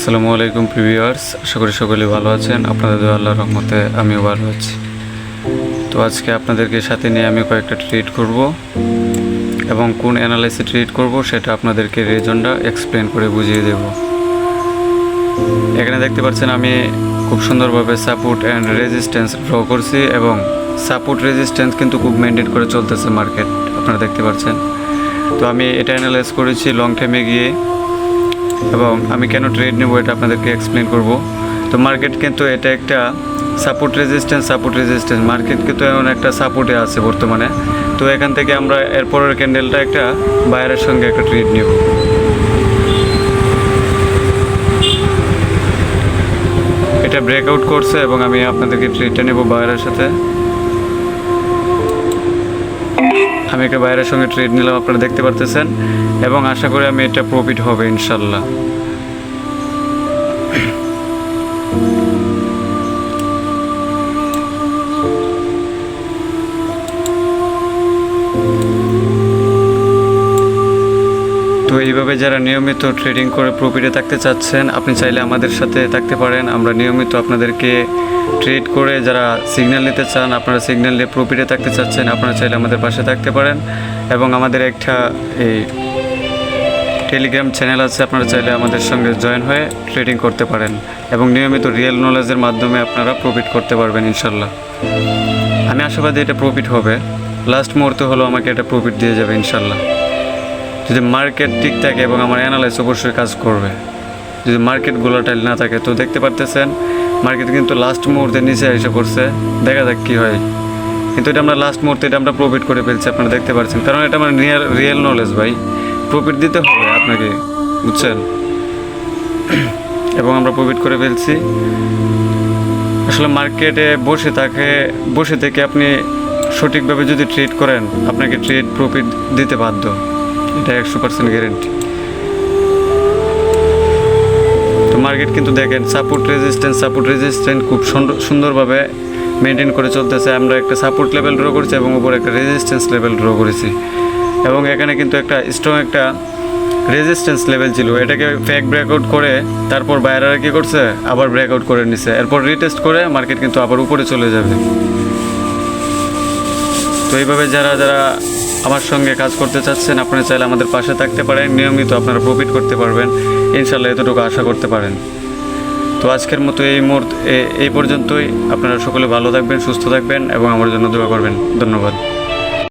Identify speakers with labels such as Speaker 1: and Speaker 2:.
Speaker 1: আসসালামু আলাইকুম ভিউয়ার্স, আশা করি সকলে ভালো আছেন। আপনাদের দোয়া আল্লাহর রহমতে আমিও ভালো আছি। তো আজকে আপনাদেরকে সাথে নিয়ে আমি কয়েকটা ট্রিট করব এবং কোন অ্যানালাইসিস ট্রিট করব সেটা আপনাদেরকে রিজনটা এক্সপ্লেন করে বুঝিয়ে দেব। এখানে দেখতে পাচ্ছেন আমি খুব সুন্দরভাবে সাপোর্ট অ্যান্ড রেজিস্ট্যান্স ড্র করছি এবং সাপোর্ট রেজিস্ট্যান্স কিন্তু খুব মেনটেন করে চলতেছে মার্কেট, আপনারা দেখতে পাচ্ছেন। তো আমি এটা অ্যানালাইজ করেছি লং টাইমে গিয়ে এবং আমি কেন ট্রেড নেব এটা আপনাদেরকে এক্সপ্লেন করব। তো মার্কেট কিন্তু এটা একটা সাপোর্ট রেজিস্ট্যান্স মার্কেট কিন্তু এমন একটা সাপোর্টে আছে বর্তমানে। তো এখান থেকে আমরা এরপরের ক্যান্ডেলটা একটা বায়ারের সঙ্গে একটা ট্রেড নেব। এটা ব্রেকআউট করছে এবং আমি আপনাদেরকে ট্রেডটা নেব বায়ারের সাথে। আমি একটা বায়ারের সঙ্গে ট্রেড নিলাম, আপনারা দেখতে পারতেছেন, এবং আশা করি আমি এটা প্রফিট হবে ইনশাল্লাহ। তো এইভাবে যারা নিয়মিত ট্রেডিং করে প্রফিটে থাকতে চাচ্ছেন, আপনি চাইলে আমাদের সাথে থাকতে পারেন। আমরা নিয়মিত আপনাদেরকে ট্রেড করে যারা সিগন্যাল নিতে চান, আপনারা সিগন্যাল নিয়ে প্রফিটে থাকতে চাচ্ছেন, আপনারা চাইলে আমাদের পাশে থাকতে পারেন। এবং আমাদের একটা এই টেলিগ্রাম চ্যানেল আছে, আপনারা চাইলে আমাদের সঙ্গে জয়েন হয়ে ট্রেডিং করতে পারেন এবং নিয়মিত রিয়েল নলেজের মাধ্যমে আপনারা প্রফিট করতে পারবেন ইনশাল্লাহ। আমি আশাবাদী এটা প্রফিট হবে, লাস্ট মুহূর্তে হলেও আমাকে এটা প্রফিট দিয়ে যাবে ইনশাল্লাহ। যদি মার্কেট ঠিক থাকে এবং আমার অ্যানালাইস অবশ্যই কাজ করবে। যদি মার্কেট গোলাটাইল না থাকে, তো দেখতে পারতেছেন মার্কেট কিন্তু লাস্ট মুহূর্তে নিচে এসে করছে, দেখা যাক কী হয়। কিন্তু এটা আমরা লাস্ট মুহূর্তে এটা আমরা প্রফিট করে ফেলছি, আপনারা দেখতে পাচ্ছেন, কারণ এটা আমার রিয়েল নলেজ ভাই। প্রফিট দিতে হবে আপনাকে, বুঝছেন, এবং আমরা প্রফিট করে ফেলছি। আসলে মার্কেটে বসে থেকে আপনি সঠিকভাবে যদি ট্রেড করেন, আপনাকে ট্রেড প্রফিট দিতে বাধ্য, এটা 100% গ্যারেন্টি। তো মার্কেট কিন্তু দেখেন সাপোর্ট রেজিস্ট্যান্স খুব সুন্দরভাবে মেনটেন করে চলতেছে। আমরা একটা সাপোর্ট লেভেল ড্র করেছি এবং উপরে একটা রেজিস্ট্যান্স লেভেল ড্র করেছি, এবং এখানে কিন্তু একটা স্ট্রং একটা রেজিস্ট্যান্স লেভেল ছিল। এটাকে ফেক ব্রেকআউট করে তারপর বাইরেরা কী করছে, আবার ব্রেকআউট করে নিছে, এরপর রিটেস্ট করে মার্কেট কিন্তু আবার উপরে চলে যাবে। তো এইভাবে যারা আমার সঙ্গে কাজ করতে চাচ্ছেন, আপনারা চাইলে আমাদের পাশে থাকতে পারেন, নিয়মিত আপনারা প্রফিট করতে পারবেন ইনশাল্লাহ, এতটুকু আশা করতে পারেন। তো আজকের মতো এই পর্যন্তই। আপনারা সকলে ভালো থাকবেন, সুস্থ থাকবেন এবং আমার জন্য দোয়া করবেন। ধন্যবাদ।